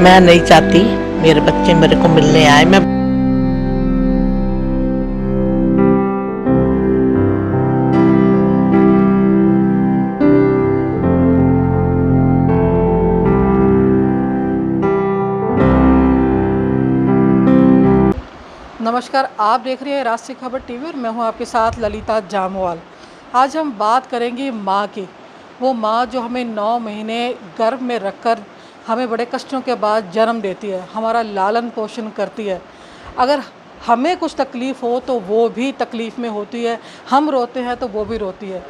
मैं नहीं चाहती मेरे बच्चे मेरे को मिलने आए। मैं नमस्कार, आप देख रहे हैं राष्ट्रीय खबर टीवी और मैं हूं आपके साथ ललिता जामवाल। आज हम बात करेंगे माँ की। वो माँ जो हमें 9 महीने गर्भ में रखकर हमें बड़े कष्टों के बाद जन्म देती है, हमारा लालन पोषण करती है। अगर हमें कुछ तकलीफ़ हो तो वो भी तकलीफ़ में होती है, हम रोते हैं तो वो भी रोती है।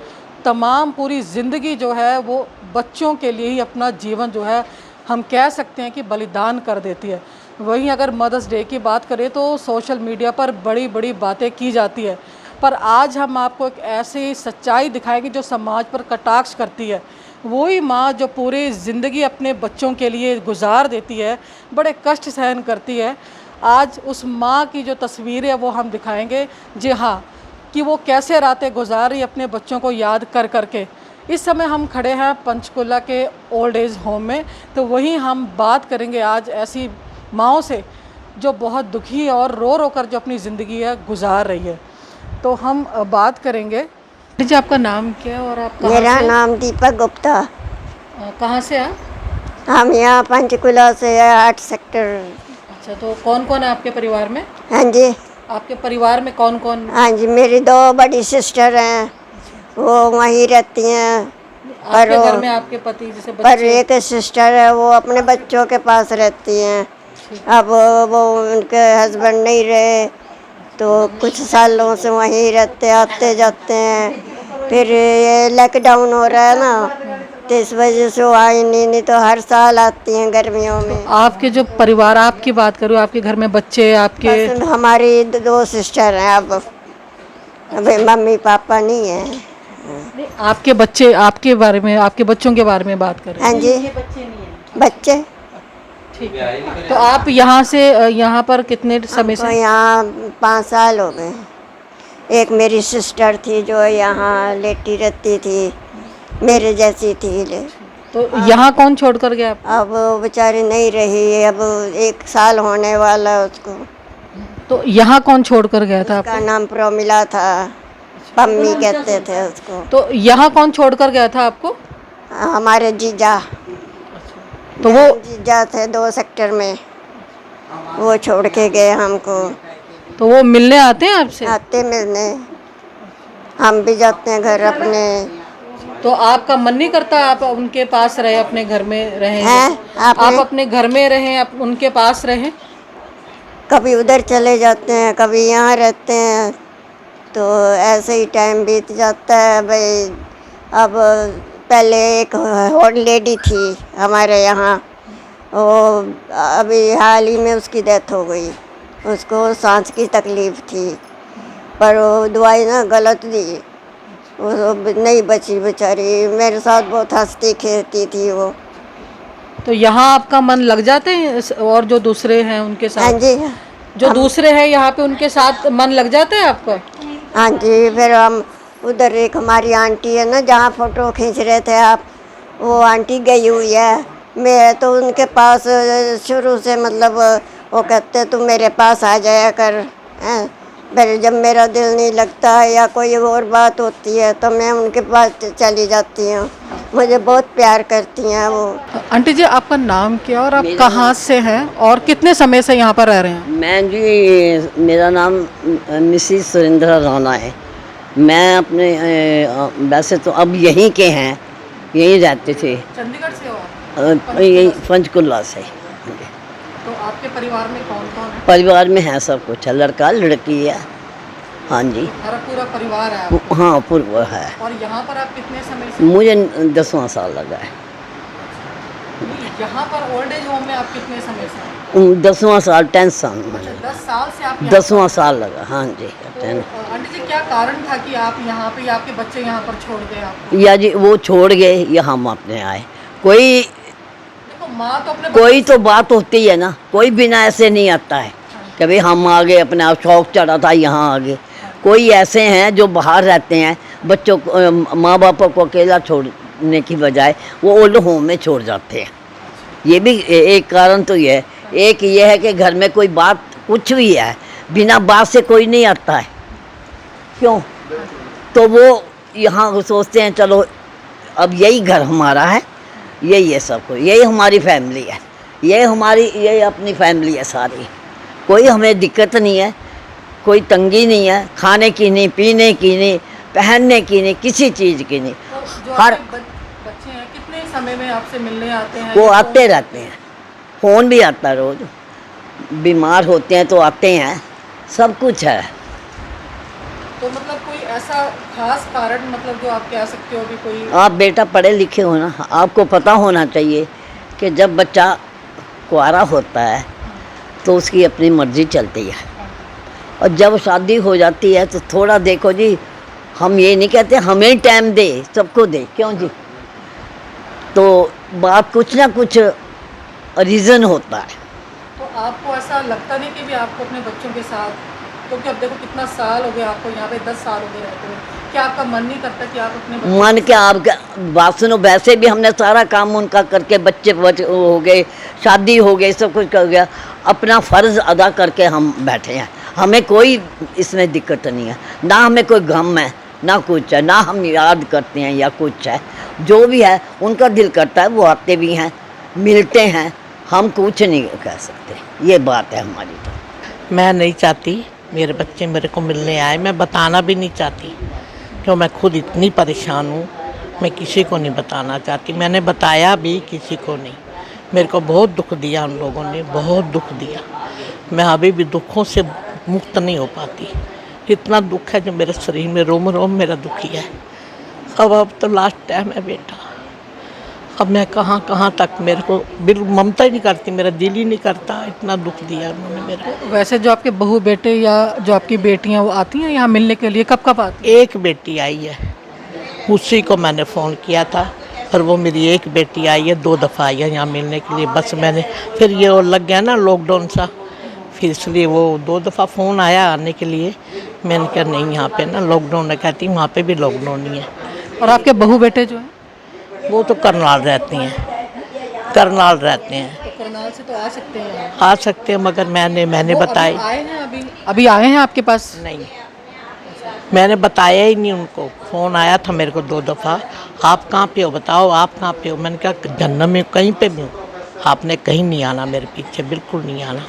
तमाम पूरी ज़िंदगी जो है वो बच्चों के लिए ही अपना जीवन जो है हम कह सकते हैं कि बलिदान कर देती है। वहीं अगर मदर्स डे की बात करें तो सोशल मीडिया पर बड़ी बड़ी बातें की जाती है, पर आज हम आपको एक ऐसी सच्चाई दिखाएंगे जो समाज पर कटाक्ष करती है। वही माँ जो पूरी ज़िंदगी अपने बच्चों के लिए गुजार देती है, बड़े कष्ट सहन करती है। आज उस माँ की जो तस्वीर है वो हम दिखाएंगे। जी हाँ, कि वो कैसे रातें गुजार रही अपने बच्चों को याद कर करके। इस समय हम खड़े हैं पंचकुला के ओल्ड एज होम में, तो वहीं हम बात करेंगे आज ऐसी माँओं से जो बहुत दुखी और रो रो कर जो अपनी ज़िंदगी है गुजार रही है। तो हम बात करेंगे। जी, आपका नाम क्या है और आप कहाँ मेरा से? नाम दीपक गुप्ता। कहाँ से हैं? हम यहाँ पंचकुला से 8 सेक्टर। अच्छा, तो कौन कौन है आपके परिवार में? हाँ जी, आपके परिवार में कौन कौन? हाँ जी, मेरी 2 बड़ी सिस्टर हैं, वो वहीं रहती हैं। आपके घर में आपके पति जैसे पर बच्चे? एक सिस्टर है, वो अपने बच्चों के पास रहती हैं। अब वो उनके हस्बैंड नहीं रहे तो कुछ सालों से वहीं रहते आते जाते हैं। फिर ये लॉकडाउन हो रहा है ना, तो इस वजह से वो आई नहीं तो हर साल आती हैं गर्मियों में। आपके जो परिवार, आपकी बात करूँ, आपके घर में बच्चे आपके? बस हमारी 2 सिस्टर हैं। अब अभी मम्मी पापा नहीं है। नहीं, आपके बच्चे, आपके बारे में, आपके बच्चों के बारे में बात कर रहे हैं। हाँ जी, बच्चे। ठीक है, तो आप यहाँ से यहाँ पर कितने समय तो से? यहाँ 5 साल हो गए। एक मेरी सिस्टर थी जो यहाँ लेटी रहती थी, मेरे जैसी थी। तो यहाँ कौन छोड़ कर गया आप? अब वो बेचारी नहीं रही, अब 1 साल होने वाला है उसको। तो यहाँ कौन छोड़ कर गया था उसका आपको? नाम प्रोमिला था, पम्मी कहते थे उसको। तो यहाँ कौन छोड़ कर गया था आपको? हमारे जीजा, तो वो जीजा थे 2 सेक्टर में, वो छोड़ के गए हमको। तो वो मिलने आते हैं आपसे? आते मिलने, हम भी जाते हैं घर अपने। तो आपका मन नहीं करता आप उनके पास रहे, अपने घर में रहें? हैं आप आपने? अपने घर में रहें, आप उनके पास रहें? कभी उधर चले जाते हैं, कभी यहाँ रहते हैं, तो ऐसे ही टाइम बीत जाता है भाई। अब पहले एक ओल्ड लेडी थी हमारे यहाँ, वो अभी हाल ही में उसकी डेथ हो गई। उसको सांस की तकलीफ़ थी, पर वो दवाई ना गलत दी, वो नहीं बची बेचारी। मेरे साथ बहुत हंसती खेलती थी वो। तो यहाँ आपका मन लग जाते हैं और जो दूसरे हैं उनके हाँ साथ? जी, जो दूसरे हैं यहाँ पे उनके साथ मन लग जाता है आपका? हाँ जी। फिर हम उधर एक हमारी आंटी है ना, जहाँ फ़ोटो खींच रहे थे आप, वो आंटी गई हुई है। मैं तो उनके पास शुरू से, मतलब वो कहते तू मेरे पास आ जाया कर, हैं। फिर जब मेरा दिल नहीं लगता है या कोई और बात होती है तो मैं उनके पास चली जाती हूँ। मुझे बहुत प्यार करती हैं वो। आंटी जी, आपका नाम क्या और आप कहाँ से हैं और कितने समय से यहाँ पर रह रहे हैं? मैं जी, मेरा नाम मिसिस सुरेंद्र राणा है। मैं अपने वैसे तो अब यहीं के हैं, यहीं रहते थे। चंडीगढ़ से हो आप? यही पंचकुला से। तो आपके परिवार में कौन कौन है? परिवार में है सब कुछ है, लड़का लड़की है। हाँ जी, हमारा पूरा परिवार है आपका? हाँ पूरा है। और यहाँ पर आप कितने समय से? मुझे 10वां साल लगा है। यहाँ पर ओल्ड एज होम में आप कितने समय से? 10वां साल, 10 साल। 10 साल से आप यहाँ 10वां साल लगा, हाँ जी। तो, आंटी जी, क्या कारण था कि आप यहाँ पे, आपके बच्चे यहाँ पर छोड़ गए आपको? या जी वो छोड़ गए या हम अपने आए। कोई देखो, माँ तो अपने कोई तो बात होती है ना, कोई बिना ऐसे नहीं आता है। कभी हम आ गए, अपने आप शौक चढ़ा था यहाँ आ गए। कोई ऐसे हैं जो बाहर रहते हैं, बच्चों को, माँ बापों को अकेला छोड़ने की बजाय वो ओल्ड होम में छोड़ जाते हैं। ये भी एक कारण तो ये है। एक ये है कि घर में कोई बात कुछ भी है, बिना बात से कोई नहीं आता है, क्यों? तो वो यहाँ सोचते हैं चलो अब यही घर हमारा है, यही है सब कुछ, यही हमारी फैमिली है, यही अपनी फैमिली है सारी। कोई हमें दिक्कत नहीं है, कोई तंगी नहीं है, खाने की नहीं, पीने की नहीं, पहनने की नहीं, किसी चीज़ की नहीं। तो जो हर आपके बच्चे हैं कितने समय में आपसे मिलने आते हैं? वो या आते रहते हैं, फ़ोन भी आता है रोज़, बीमार होते हैं तो आते हैं, सब कुछ है। तो मतलब कोई ऐसा खास कारण मतलब जो आप कह सकते हो कि कोई आप बेटा पढ़े लिखे हो ना, आपको पता होना चाहिए कि जब बच्चा कुंवारा होता है तो उसकी अपनी मर्ज़ी चलती है, और जब शादी हो जाती है तो थोड़ा देखो जी, हम ये नहीं कहते हमें टाइम दे, सबको दे, क्यों जी? तो बात कुछ ना कुछ रीज़न होता है। तो आपको ऐसा लगता नहीं कि भी आपको अपने बच्चों के साथ, क्योंकि अब देखो कितना साल हो गया आपको यहाँ पे, 10 साल हो गए रहते हुए, क्या आपका मन नहीं करता कि आप अपने बच्चों मन के के आप बात सुनो, वैसे भी हमने सारा काम उनका करके बच्चे हो गए, शादी हो गई, सब कुछ कर गया, अपना फ़र्ज़ अदा करके हम बैठे हैं। हमें कोई इसमें दिक्कत नहीं है, ना हमें कोई गम है, ना कुछ है, ना हम याद करते हैं या कुछ है। जो भी है उनका दिल करता है, वो आते भी हैं, मिलते हैं, हम कुछ नहीं कह सकते, ये बात है हमारी। तो मैं नहीं चाहती मेरे बच्चे मेरे को मिलने आए, मैं बताना भी नहीं चाहती, क्यों मैं खुद इतनी परेशान हूँ, मैं किसी को नहीं बताना चाहती। मैंने बताया भी किसी को नहीं, मेरे को बहुत दुख दिया उन लोगों ने, बहुत दुख दिया। मैं अभी भी दुखों से मुक्त नहीं हो पाती, इतना दुख है जो मेरे शरीर में, रोम रोम मेरा दुखी है। अब तो लास्ट टाइम है बेटा, अब मैं कहाँ कहाँ तक, मेरे को बिल्कुल ममता ही नहीं करती, मेरा दिल ही नहीं करता, इतना दुख दिया उन्होंने मेरा। वैसे जो आपके बहू बेटे या जो आपकी बेटियां वो आती हैं यहाँ मिलने के लिए, कब कब आती एक बेटी आई है, उसी को मैंने फ़ोन किया था, और वो मेरी एक बेटी आई है, 2 दफ़ा आई है यहाँ मिलने के लिए। बस मैंने फिर ये वो लग गया ना लॉकडाउन सा, फिर इसलिए वो 2 दफ़ा फ़ोन आया आने के लिए। मैंने कहा नहीं, यहाँ पे ना लॉकडाउन है, कहती वहाँ पे भी लॉकडाउन ही है। हैं? और आपके बहू बेटे जो हैं वो तो करनाल रहती हैं, करनाल रहते हैं, तो करनाल से तो आ सकते हैं यहाँ। आ सकते हैं, मगर मैंने वो बताई अभी आए हैं, अभी आए हैं आपके पास? नहीं, मैंने बताया ही नहीं उनको। फ़ोन आया था मेरे को 2 दफ़ा, आप कहाँ पे हो बताओ, आप कहाँ पे हो? मैंने कहा जन्नत में कहीं पे भी हूँ, आपने कहीं नहीं आना मेरे पीछे, बिल्कुल नहीं आना।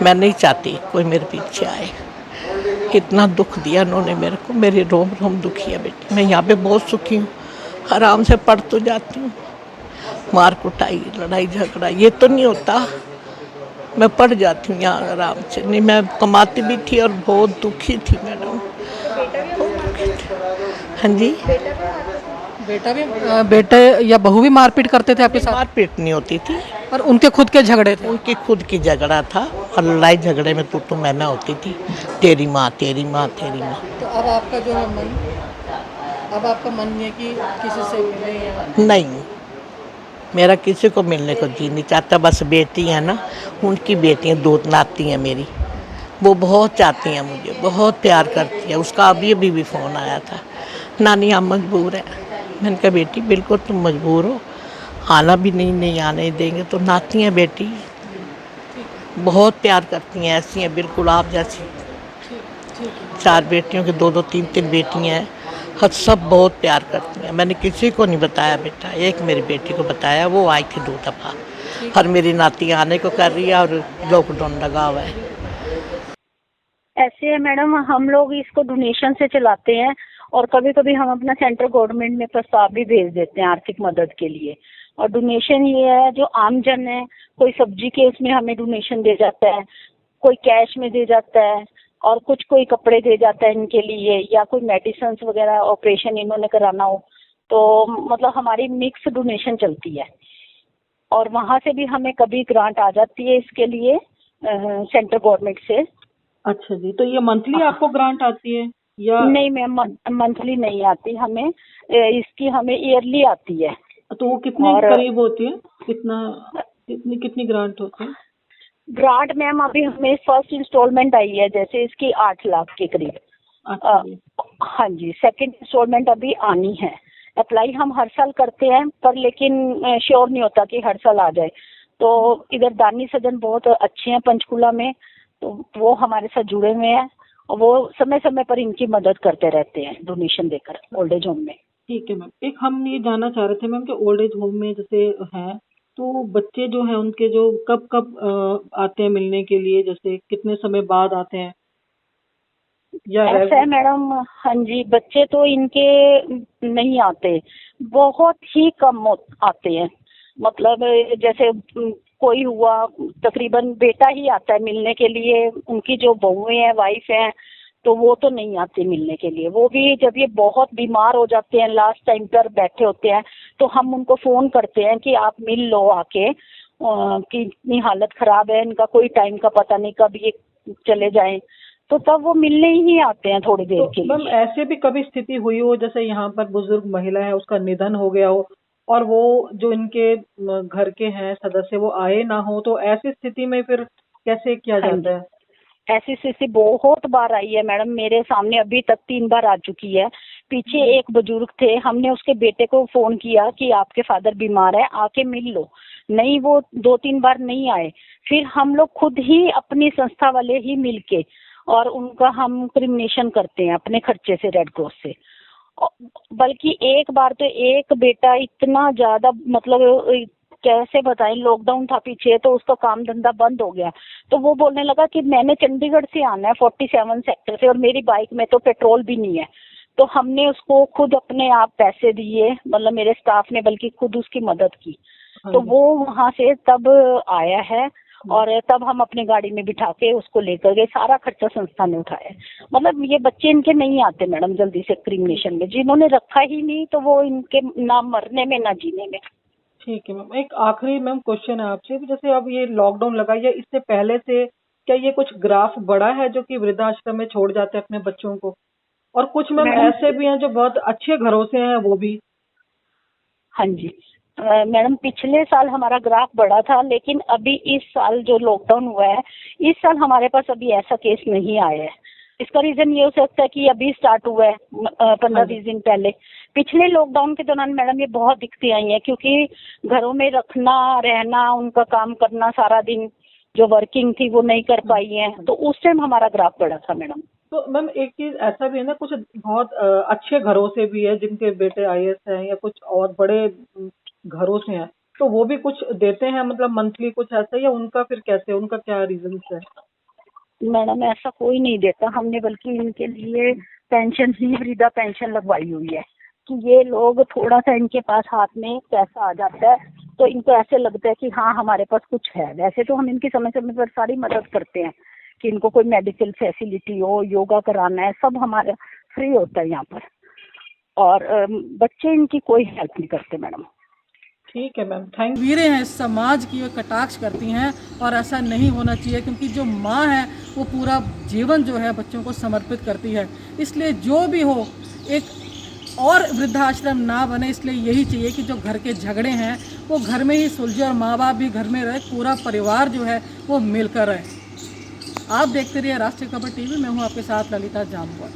मैं नहीं चाहती कोई मेरे पीछे आए, इतना दुख दिया उन्होंने मेरे को, मेरी रोम रोम दुखी है बेटी। मैं यहाँ पे बहुत सुखी हूँ, आराम से पढ़ तो जाती हूँ, मार कुटाई, लड़ाई झगड़ा ये तो नहीं होता, मैं पढ़ जाती हूँ यहाँ आराम से। नहीं, मैं कमाती भी थी और बहुत दुखी थी मैडम, हाँ जी। बेटा भी बेटे या बहू भी मारपीट करते थे आपके साथ? मारपीट नहीं होती थी, पर उनके खुद के झगड़े थे? उनकी खुद की झगड़ा था, और लड़ाई झगड़े में तू मैं होती थी, तेरी माँ तेरी माँ तेरी माँ। तो अब आपका जो है मन, अब आपका मन नहीं है कि किसी से मिले या? नहीं, मेरा किसी को मिलने को जी नहीं चाहता। बस बेटी है ना, उनकी बेटियाँ 2 नाती हैं मेरी, वो बहुत चाहती हैं मुझे, बहुत प्यार करती है। उसका अभी भी फ़ोन आया था, नानी हम मजबूर हैं। मैंने कहा बेटी बिल्कुल तुम मजबूर हो, आना भी नहीं आने देंगे। तो नाती हैं बेटी, बहुत प्यार करती हैं, ऐसी हैं बिल्कुल आप जैसी। 4 बेटियों की 2 3 बेटियाँ हैं, और सब बहुत प्यार करती हैं। मैंने किसी को नहीं बताया बेटा, एक मेरी बेटी को बताया, वो आई थी 2 दफ़ा, और मेरी नाती आने को कर रही है, और लॉकडाउन लगा हुआ है। ऐसे है मैडम, हम लोग इसको डोनेशन से चलाते हैं, और कभी कभी हम अपना सेंट्रल गवर्नमेंट में प्रस्ताव भी भेज देते हैं आर्थिक मदद के लिए। और डोनेशन ये है, जो आमजन है, कोई सब्जी के उसमें हमें डोनेशन दे जाता है, कोई कैश में दे जाता है, और कुछ कोई कपड़े दे जाता है इनके लिए, या कोई मेडिसिन वगैरह ऑपरेशन इन्होंने कराना हो, तो मतलब हमारी मिक्स डोनेशन चलती है। और वहाँ से भी हमें कभी ग्रांट आ जाती है इसके लिए सेंट्रल गवर्नमेंट से। अच्छा जी, तो ये मंथली आपको ग्रांट आती है या? नहीं मैम, मंथली नहीं आती हमें, इसकी हमें ईयरली आती है। तो वो कितने करीब होती है, कितनी ग्रांट होती है? ग्रांट मैम अभी हमें फर्स्ट इंस्टॉलमेंट आई है, जैसे इसकी 8 लाख के करीब। अच्छा जी। हाँ जी, सेकंड इंस्टॉलमेंट अभी आनी है, अप्लाई हम हर साल करते हैं, पर लेकिन श्योर नहीं होता कि हर साल आ जाए। तो इधर दानी सदन बहुत अच्छे हैं पंचकुला में, तो वो हमारे साथ जुड़े हुए हैं और वो समय समय पर इनकी मदद करते रहते हैं डोनेशन देकर ओल्ड एज होम में। ठीक है मैम, एक हम ये जानना चाह रहे थे मैम कि ओल्ड एज होम में जैसे हैं तो बच्चे जो हैं उनके जो कब कब आते हैं मिलने के लिए, जैसे कितने समय बाद आते हैं या ऐसा है मैडम, हाँ जी, बच्चे तो इनके नहीं आते, बहुत ही कम आते हैं। मतलब जैसे कोई हुआ, तकरीबन बेटा ही आता है मिलने के लिए, उनकी जो बहुएं हैं, वाइफ हैं, तो वो तो नहीं आते मिलने के लिए। वो भी जब ये बहुत बीमार हो जाते हैं, लास्ट टाइम पर बैठे होते हैं, तो हम उनको फोन करते हैं कि आप मिल लो आके, कि इतनी हालत खराब है, इनका कोई टाइम का पता नहीं कब ये चले जाएं, तो तब वो मिलने ही आते हैं थोड़ी देर के मैम लिए। ऐसे भी कभी स्थिति हुई हो जैसे यहाँ पर बुजुर्ग महिला है उसका निधन हो गया हो और वो जो इनके घर के हैं सदस्य वो आए ना हो, तो ऐसी स्थिति में फिर कैसे किया हाँ जाता जी, है? ऐसी स्थिति बहुत बार आई है मैडम, मेरे सामने अभी तक 3 बार आ चुकी है। पीछे एक बुजुर्ग थे, हमने उसके बेटे को फोन किया कि आपके फादर बीमार है, आके मिल लो, नहीं वो 2-3 बार नहीं आए। फिर हम लोग खुद ही अपनी संस्था वाले ही मिलके और उनका हम क्रिमिनेशन करते हैं अपने खर्चे से, रेड क्रॉस से। बल्कि एक बार तो एक बेटा इतना ज्यादा, मतलब कैसे बताएं, लॉकडाउन था पीछे, तो उसका काम धंधा बंद हो गया, तो वो बोलने लगा कि मैंने चंडीगढ़ से आना है 47 सेक्टर से और मेरी बाइक में तो पेट्रोल भी नहीं है। तो हमने उसको खुद अपने आप पैसे दिए, मतलब मेरे स्टाफ ने, बल्कि खुद उसकी मदद की। तो वो वहां से तब आया है और तब हम अपनी गाड़ी में बिठा के उसको लेकर गए, सारा खर्चा संस्था ने उठाया। मतलब ये बच्चे इनके नहीं आते मैडम जल्दी से क्रिमिनेशन में, जिन्होंने रखा ही नहीं तो वो इनके ना मरने में ना जीने में। ठीक है मैम, एक आखिरी मैम क्वेश्चन है आपसे, जैसे अब ये लॉकडाउन लगा या इससे पहले से क्या ये कुछ ग्राफ बढ़ा है जो कि वृद्धाश्रम में छोड़ जाते हैं अपने बच्चों को? और कुछ मैम मैडम, ऐसे भी हैं जो बहुत अच्छे घरों से हैं वो भी। हाँ जी, मैडम पिछले साल हमारा ग्राफ बढ़ा था, लेकिन अभी इस साल जो लॉकडाउन हुआ है, इस साल हमारे पास अभी ऐसा केस नहीं आया है। इसका रीजन ये हो सकता है कि अभी स्टार्ट हुआ है 15-20 दिन पहले। पिछले लॉकडाउन के दौरान मैडम ये बहुत दिक्कतें आई हैं, क्योंकि घरों में रखना, रहना, उनका काम करना सारा दिन, जो वर्किंग थी वो नहीं कर पाई है, तो उस टाइम हमारा ग्राफ बढ़ा था मैडम। तो मैम एक चीज ऐसा भी है ना, कुछ बहुत अच्छे घरों से भी है जिनके बेटे आईएएस हैं या कुछ और बड़े घरों से हैं, तो वो भी कुछ देते हैं मतलब मंथली कुछ ऐसा, या उनका फिर कैसे, उनका क्या रीजन है? मैडम ऐसा कोई नहीं देता, हमने बल्कि इनके लिए पेंशन ही, वृद्धा पेंशन लगवाई हुई है, कि ये लोग थोड़ा सा इनके पास हाथ में पैसा आ जाता है तो इनको ऐसे लगता है कि हाँ हमारे पास कुछ है। वैसे तो हम इनकी समय समय पर सारी मदद करते हैं कि इनको कोई मेडिकल फैसिलिटी हो, योगा कराना है, सब हमारा फ्री होता है यहाँ पर। और बच्चे इनकी कोई हेल्प नहीं करते मैडम। ठीक है मैम, थैंक तस्वीरें हैं समाज की, वो कटाक्ष करती हैं और ऐसा नहीं होना चाहिए, क्योंकि जो माँ है वो पूरा जीवन जो है बच्चों को समर्पित करती है। इसलिए जो भी हो, एक और वृद्धाश्रम ना बने, इसलिए यही चाहिए कि जो घर के झगड़े हैं वो घर में ही सुलझे और माँ बाप भी घर में रहे, पूरा परिवार जो है वो मिलकर रहे। आप देखते रहिए राष्ट्रीय खबर टीवी, मैं हूँ आपके साथ ललिता जामवाल।